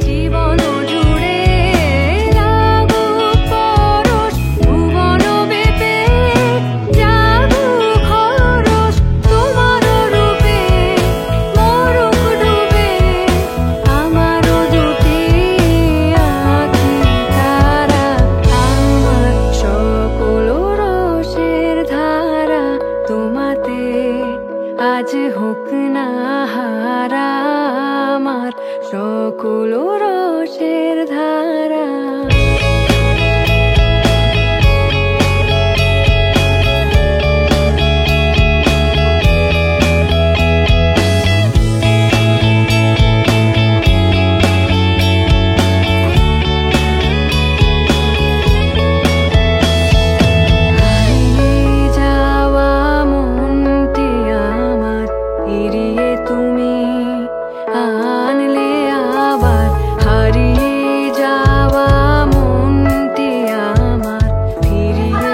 জীবন জুড়ে লাগুক পরশ ভুবন বেপে জাগুক হরস তোমার রূপে মরুক ডুবে আমার দুটি আঁখি তারা আমার সকল রসের ধারা তোমাতে আজ হোক না হারা আমার সকল রসের ধারা যাওয়া মনটি আমার ফিরিয়ে তুমি আনলে আবার হারিয়ে যাওয়া মনটি আমার ফিরিয়ে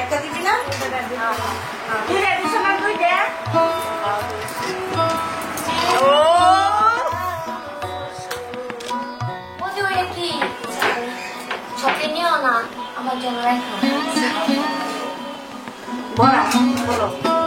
একটা দিবি না? দুইটা দিছ না দুইটা? চলো রাখো বলো বলো